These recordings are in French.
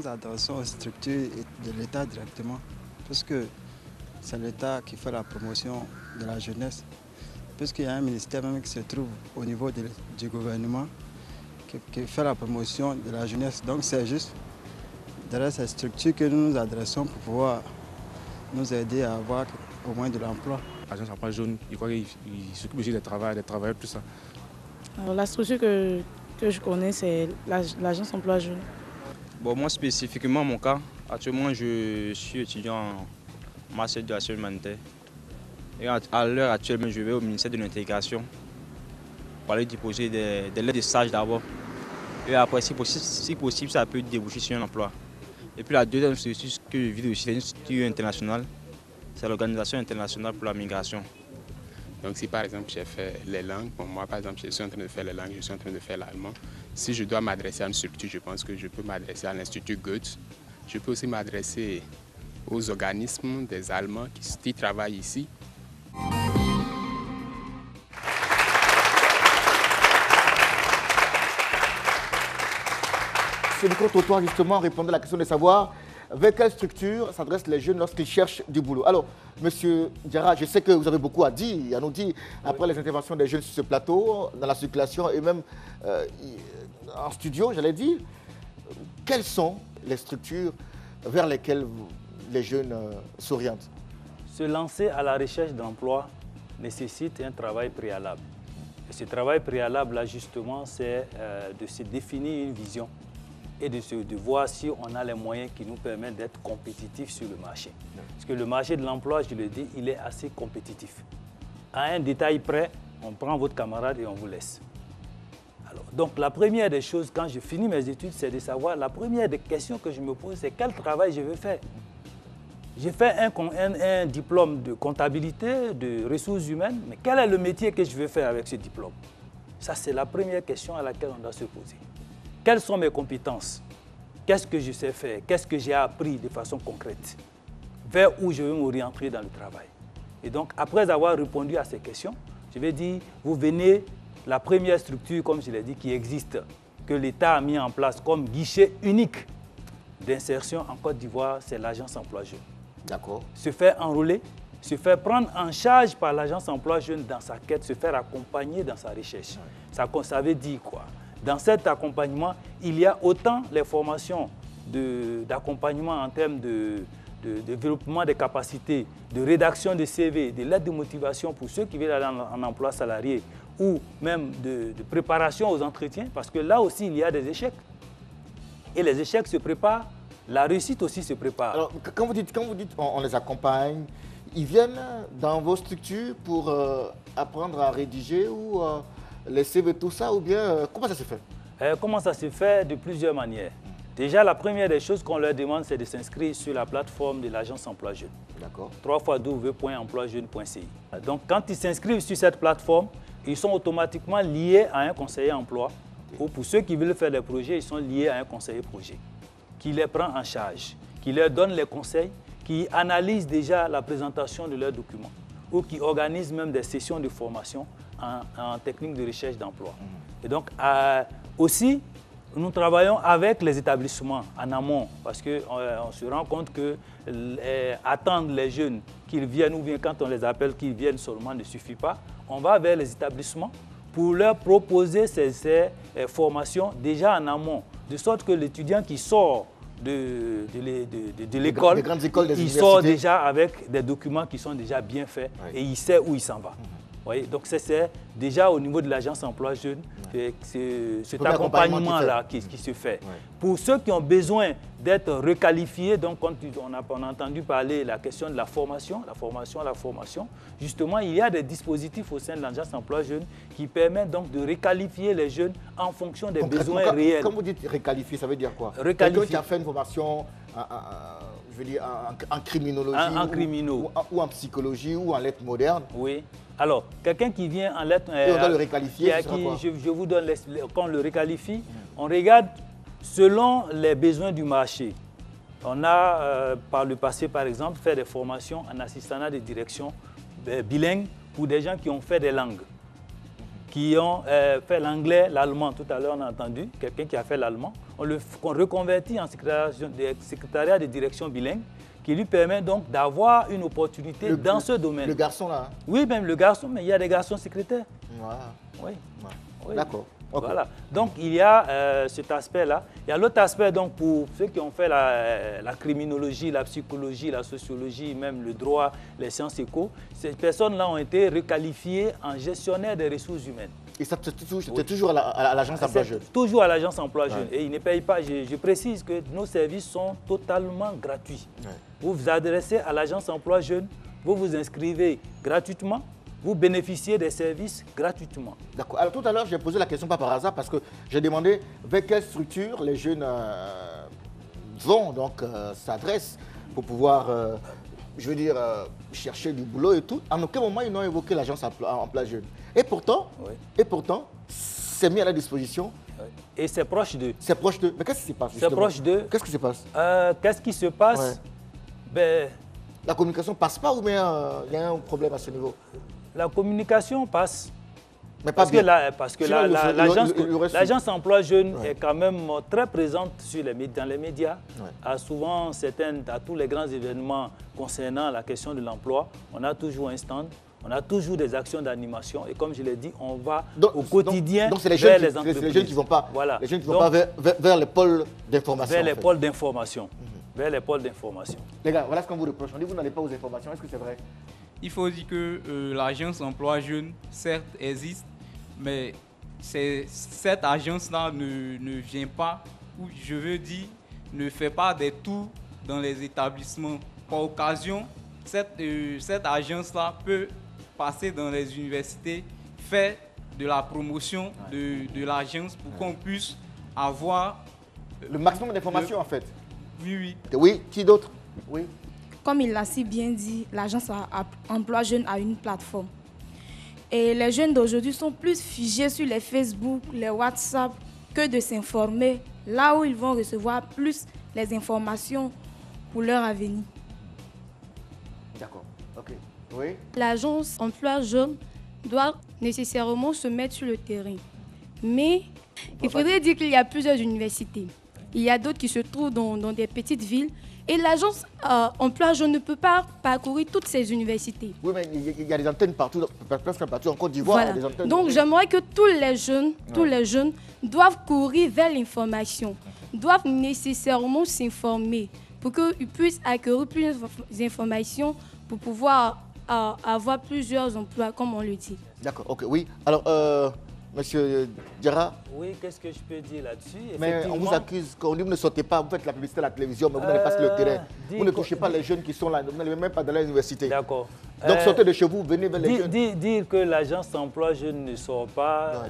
nous adressons aux structures de l'État directement, puisque c'est l'État qui fait la promotion de la jeunesse, puisqu'il y a un ministère même qui se trouve au niveau du gouvernement qui fait la promotion de la jeunesse. Donc c'est juste derrière ces structures que nous nous adressons pour pouvoir nous aider à avoir au moins de l'emploi. L'agence emploi jeune, il s'occupe aussi des travailleurs, tout ça. Alors, la structure que je connais, c'est l'agence emploi jeune. Bon, moi spécifiquement, mon cas, actuellement je suis étudiant en master de l'action humanitaire. Et à l'heure actuelle, je vais au ministère de l'Intégration pour aller déposer des lettres de stage d'abord. Et après, si possible, ça peut déboucher sur un emploi. Et puis la deuxième structure que je vis aussi, c'est une structure internationale. C'est l'Organisation internationale pour la migration. Donc si par exemple j'ai fait les langues, bon, moi par exemple je suis en train de faire les langues, je suis en train de faire l'allemand. Si je dois m'adresser à une structure, je pense que je peux m'adresser à l'Institut Goethe. Je peux aussi m'adresser aux organismes des Allemands qui travaillent ici. Ce micro-trottoir justement répondait à la question de savoir vers quelle structure s'adressent les jeunes lorsqu'ils cherchent du boulot. Alors, Monsieur Diarra, je sais que vous avez beaucoup à dire, à nous dire, après les interventions des jeunes sur ce plateau, dans la circulation et même en studio, j'allais dire, quelles sont les structures vers lesquelles les jeunes s'orientent? Se lancer à la recherche d'emploi nécessite un travail préalable. Et ce travail préalable-là, justement, c'est de se définir une vision et de voir si on a les moyens qui nous permettent d'être compétitifs sur le marché. Parce que le marché de l'emploi, je le dis, il est assez compétitif. À un détail près, on prend votre camarade et on vous laisse. Alors, donc la première des choses, quand je finis mes études, c'est de savoir, la première des questions que je me pose, c'est quel travail je veux faire. J'ai fait un diplôme de comptabilité, de ressources humaines, mais quel est le métier que je veux faire avec ce diplôme? Ça, c'est la première question à laquelle on doit se poser. Quelles sont mes compétences? Qu'est-ce que je sais faire? Qu'est-ce que j'ai appris de façon concrète? Vers où je veux m'orienter dans le travail? Et donc, après avoir répondu à ces questions, je vais dire, vous venez, la première structure, comme je l'ai dit, qui existe, que l'État a mis en place comme guichet unique d'insertion en Côte d'Ivoire, c'est l'agence emploi jeune. D'accord. Se faire enrôler, se faire prendre en charge par l'agence emploi jeune dans sa quête, se faire accompagner dans sa recherche. Ça veut dire quoi? Dans cet accompagnement, il y a autant les formations d'accompagnement en termes de développement des capacités, de rédaction de CV, de lettres de motivation pour ceux qui veulent aller en emploi salarié ou même de préparation aux entretiens, parce que là aussi, il y a des échecs. Et les échecs se préparent, la réussite aussi se prépare. Alors, quand vous dites on les accompagne, ils viennent dans vos structures pour apprendre à rédiger ou les CV, tout ça, ou bien comment ça se fait? Comment ça se fait? De plusieurs manières. Déjà, la première des choses qu'on leur demande, c'est de s'inscrire sur la plateforme de l'agence emploi jeune. D'accord. www.emploijeune.ci. Donc, quand ils s'inscrivent sur cette plateforme, ils sont automatiquement liés à un conseiller emploi. Ou pour ceux qui veulent faire des projets, ils sont liés à un conseiller projet qui les prend en charge, qui leur donne les conseils, qui analyse déjà la présentation de leurs documents ou qui organise même des sessions de formation en technique de recherche d'emploi. Et donc, aussi, nous travaillons avec les établissements en amont parce qu'on se rend compte que attendre les jeunes qu'ils viennent ou bien quand on les appelle qu'ils viennent seulement ne suffit pas. On va vers les établissements pour leur proposer ces formations déjà en amont, de sorte que l'étudiant qui sort de l'école, il sort déjà avec des documents qui sont déjà bien faits et il sait où il s'en va. Voyez, donc c'est déjà au niveau de l'agence emploi jeune, cet accompagnement-là qui se fait. Pour ceux qui ont besoin d'être requalifiés, donc quand on a entendu parler de la question de la formation, justement il y a des dispositifs au sein de l'agence emploi jeune qui permettent donc de requalifier les jeunes en fonction des besoins réels. Quand vous dites requalifier, ça veut dire quoi? Quelqu'un qui a fait une formation je veux dire, en criminologie ou en psychologie ou en lettres modernes. Oui. Alors, quelqu'un qui vient en lettres... Et on doit le requalifier, je vous donne, quand on le requalifie, on regarde selon les besoins du marché. On a, par le passé, par exemple, fait des formations en assistanat de direction bilingue pour des gens qui ont fait des langues. qui ont fait l'anglais, l'allemand. Tout à l'heure, on a entendu quelqu'un qui a fait l'allemand. On le reconvertit en secrétariat de direction bilingue, qui lui permet donc d'avoir une opportunité dans ce domaine. Le garçon là? Oui, même le garçon, mais il y a des garçons secrétaires. Oui. Oui. D'accord. Okay. Voilà. Donc il y a cet aspect-là. Il y a l'autre aspect donc pour ceux qui ont fait la criminologie, la psychologie, la sociologie, même le droit, les sciences éco. Ces personnes-là ont été requalifiées en gestionnaires des ressources humaines. Et ça, c'était toujours à l'agence emploi jeune? Toujours à l'agence emploi jeune. Et ils ne payent pas. Je précise que nos services sont totalement gratuits. Vous vous adressez à l'agence emploi jeune, vous vous inscrivez gratuitement. Vous bénéficiez des services gratuitement. D'accord. Alors tout à l'heure, j'ai posé la question pas par hasard parce que j'ai demandé vers quelle structure les jeunes vont, donc s'adressent pour pouvoir, chercher du boulot et tout. En aucun moment, ils n'ont évoqué l'agence emploi jeune. Et pourtant, c'est mis à la disposition. Et c'est proche d'eux. C'est proche d'eux. Mais qu'est-ce qui se passe? C'est proche d'eux. Qu'est-ce qui se passe? Qu'est-ce qui se passe? La communication passe pas ou bien il y a un problème à ce niveau? La communication passe. Mais pas bien. Parce que l'agence emploi jeune est quand même très présente dans les médias. À tous les grands événements concernant la question de l'emploi, on a toujours un stand, on a toujours des actions d'animation. Et comme je l'ai dit, on va au quotidien vers les entreprises. C'est les jeunes qui ne vont pas, les jeunes qui vont pas vers les pôles d'information. Vers les pôles d'information. Vers les pôles d'information. Les gars, voilà ce qu'on vous reproche. On dit que vous n'allez pas aux informations. Est-ce que c'est vrai? Il faut dire que l'agence emploi jeune, certes, existe, mais cette agence-là ne vient pas, ou je veux dire, ne fait pas des tours dans les établissements. Par occasion, cette agence-là peut passer dans les universités, faire de la promotion de l'agence pour qu'on puisse avoir le maximum d'informations en fait. Oui. Oui, qui d'autre? Oui. Comme il l'a si bien dit, l'agence emploi jeune a une plateforme. Et les jeunes d'aujourd'hui sont plus figés sur les Facebook, les WhatsApp, que de s'informer là où ils vont recevoir plus les informations pour leur avenir. D'accord, ok. Oui. L'agence emploi jeune doit nécessairement se mettre sur le terrain. Mais il faudrait dire qu'il y a plusieurs universités. Il y a d'autres qui se trouvent dans des petites villes. Et l'agence emploi jeune ne peut pas parcourir toutes ces universités. Oui, mais il y a des antennes partout, presque partout en Côte d'Ivoire. Voilà. Donc j'aimerais que tous les jeunes doivent courir vers l'information, doivent nécessairement s'informer pour qu'ils puissent acquérir plus d'informations pour pouvoir avoir plusieurs emplois, comme on le dit. D'accord, ok, oui. Alors, Monsieur Diarra? Oui, qu'est-ce que je peux dire là-dessus? Mais on vous accuse qu'on dit que vous ne sortez pas, vous faites la publicité à la télévision, mais vous n'allez pas sur le terrain. Vous ne touchez pas les jeunes qui sont là, vous n'allez même pas dans l'université. D'accord. Donc sortez de chez vous, venez vers les jeunes. Dire que l'agence emploi jeune ne sort pas,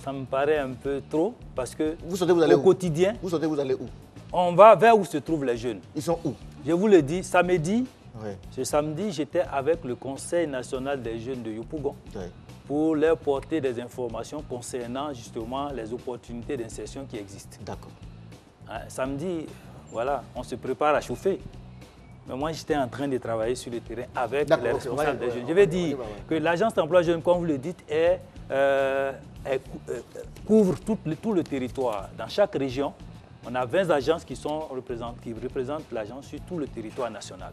ça me paraît un peu trop, parce que vous sortez, vous allez au quotidien, vous sortez, vous allez où? On va vers où se trouvent les jeunes. Ils sont où? Je vous le dis, samedi, ce samedi, j'étais avec le Conseil national des jeunes de Yopougon. Pour leur porter des informations concernant justement les opportunités d'insertion qui existent. D'accord. Samedi, voilà, on se prépare à chauffer. Mais moi, j'étais en train de travailler sur le terrain avec les responsables des jeunes. Je vais dire que l'agence d'emploi jeune, comme vous le dites, couvre tout le territoire. Dans chaque région, on a 20 agences qui représentent l'agence sur tout le territoire national.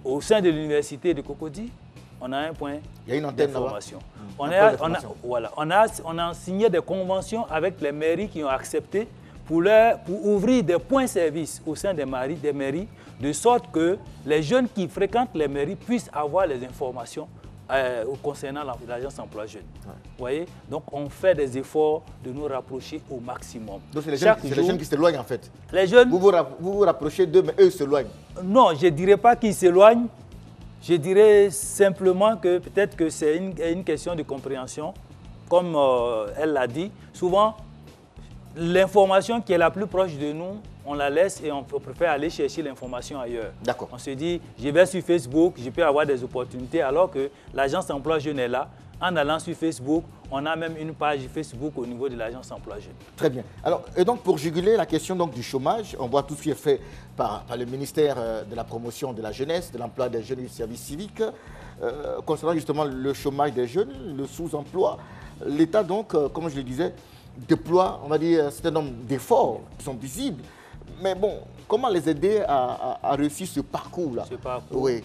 Au sein de l'université de Cocody, on a un point d'information. On a signé des conventions avec les mairies qui ont accepté pour ouvrir des points services au sein des mairies, de sorte que les jeunes qui fréquentent les mairies puissent avoir les informations concernant l'agence emploi jeune. Vous voyez? Donc on fait des efforts de nous rapprocher au maximum. Donc c'est les jeunes qui s'éloignent en fait. Les jeunes, vous vous rapprochez d'eux, mais eux s'éloignent. Non, je ne dirais pas qu'ils s'éloignent. Je dirais simplement que peut-être que c'est une question de compréhension. Comme elle l'a dit, souvent, l'information qui est la plus proche de nous, on la laisse et on préfère aller chercher l'information ailleurs. D'accord. On se dit, je vais sur Facebook, je peux avoir des opportunités, alors que l'agence emploi jeune est là. En allant sur Facebook, On a même une page Facebook au niveau de l'agence Emploi Jeunes. Très bien. Alors, et donc pour juguler la question donc, du chômage, on voit tout ce qui est fait par le ministère de la promotion de la jeunesse, de l'emploi des jeunes et du service civique. Concernant justement le chômage des jeunes, le sous-emploi, l'État donc, comme je le disais, déploie, on va dire, un certain nombre d'efforts qui sont visibles. Mais bon, comment les aider à réussir ce parcours-là? Ce parcours. Oui.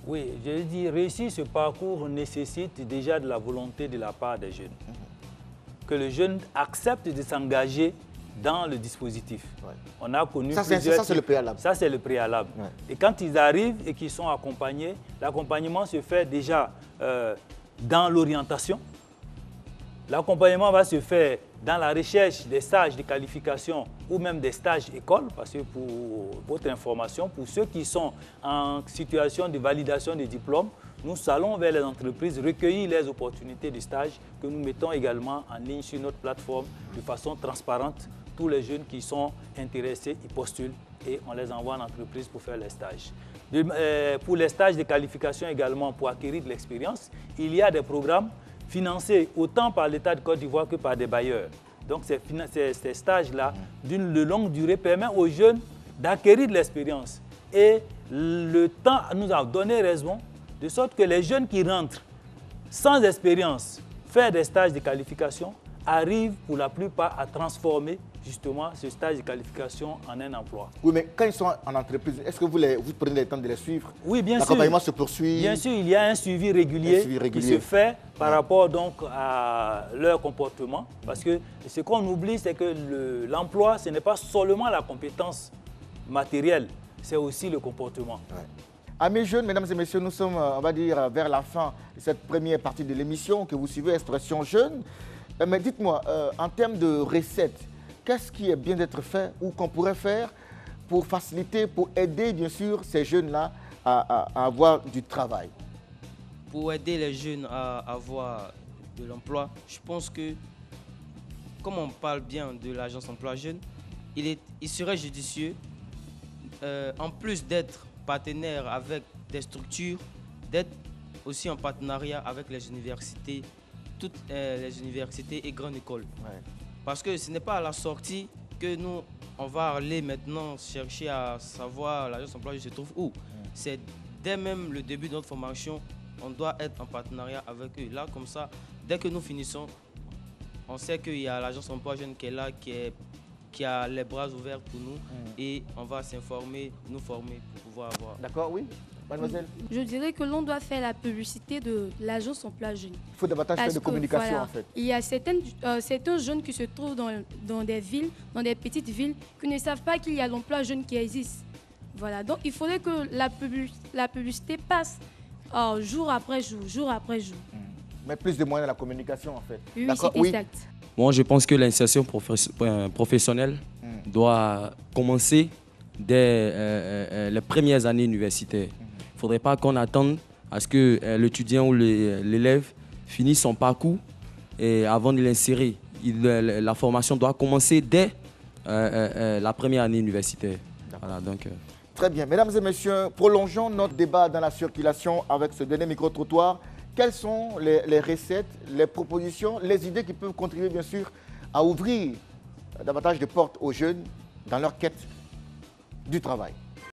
Oui, je dis, réussir ce parcours nécessite déjà de la volonté de la part des jeunes. Que le jeune accepte de s'engager dans le dispositif. Ouais. On a connu plusieurs... Ça, c'est le préalable. Ça, c'est le préalable. Ouais. Et quand ils arrivent et qu'ils sont accompagnés, l'accompagnement se fait déjà dans l'orientation. L'accompagnement va se faire dans la recherche des stages de qualification ou même des stages écoles, parce que pour votre information, pour ceux qui sont en situation de validation des diplômes, nous allons vers les entreprises recueillir les opportunités de stage que nous mettons également en ligne sur notre plateforme de façon transparente. Tous les jeunes qui sont intéressés, ils postulent et on les envoie en entreprise pour faire les stages. Pour les stages de qualification également, pour acquérir de l'expérience, il y a des programmes financés autant par l'État de Côte d'Ivoire que par des bailleurs. Donc ces stages-là, de longue durée, permettent aux jeunes d'acquérir de l'expérience. Et le temps nous a donné raison, de sorte que les jeunes qui rentrent sans expérience, faire des stages de qualification, arrivent pour la plupart à transformer justement ce stage de qualification en un emploi. Oui, mais quand ils sont en entreprise, est-ce que vous prenez le temps de les suivre? Oui, bien sûr. L'accompagnement se poursuit? Bien sûr, il y a un suivi régulier, qui se fait par rapport donc à leur comportement. Parce que ce qu'on oublie, c'est que l'emploi, ce n'est pas seulement la compétence matérielle, c'est aussi le comportement. Ouais. Amis jeunes, mesdames et messieurs, nous sommes, on va dire, vers la fin de cette première partie de l'émission que vous suivez, Expression Jeune. Mais dites-moi, en termes de recettes, qu'est-ce qui est bien d'être fait ou qu'on pourrait faire pour faciliter, pour aider bien sûr ces jeunes-là à avoir du travail? Pour aider les jeunes à avoir de l'emploi, je pense que, comme on parle bien de l'agence Emploi Jeunes, il serait judicieux, en plus d'être partenaire avec des structures, d'être aussi en partenariat avec les universités, toutes les universités et grandes écoles. Ouais. Parce que ce n'est pas à la sortie que nous, on va aller maintenant chercher à savoir l'agence Emploi Jeunes se trouve où. C'est dès même le début de notre formation, on doit être en partenariat avec eux. Là, comme ça, dès que nous finissons, on sait qu'il y a l'agence Emploi Jeunes qui est là, qui a les bras ouverts pour nous et on va s'informer, nous former pour pouvoir avoir... D'accord, oui. Mademoiselle? Je dirais que l'on doit faire la publicité de l'agence Emploi Jeunes. Il faut davantage faire de communication, voilà, en fait. Il y a certains jeunes qui se trouvent dans des villes, dans des petites villes, qui ne savent pas qu'il y a l'emploi jeune qui existe. Voilà, donc il faudrait que la publicité passe jour après jour, jour après jour. Mais plus de moyens à la communication, en fait. Oui, c'est exact. Moi, je pense que l'insertion professionnelle doit commencer dès les premières années universitaires. Il ne faudrait pas qu'on attende à ce que l'étudiant ou l'élève finisse son parcours et avant de l'insérer. La formation doit commencer dès la première année universitaire. Voilà, donc, Très bien. Mesdames et messieurs, prolongeons notre débat dans la circulation avec ce dernier micro-trottoir. Quelles sont les recettes, les propositions, les idées qui peuvent contribuer bien sûr à ouvrir davantage de portes aux jeunes dans leur quête du travail?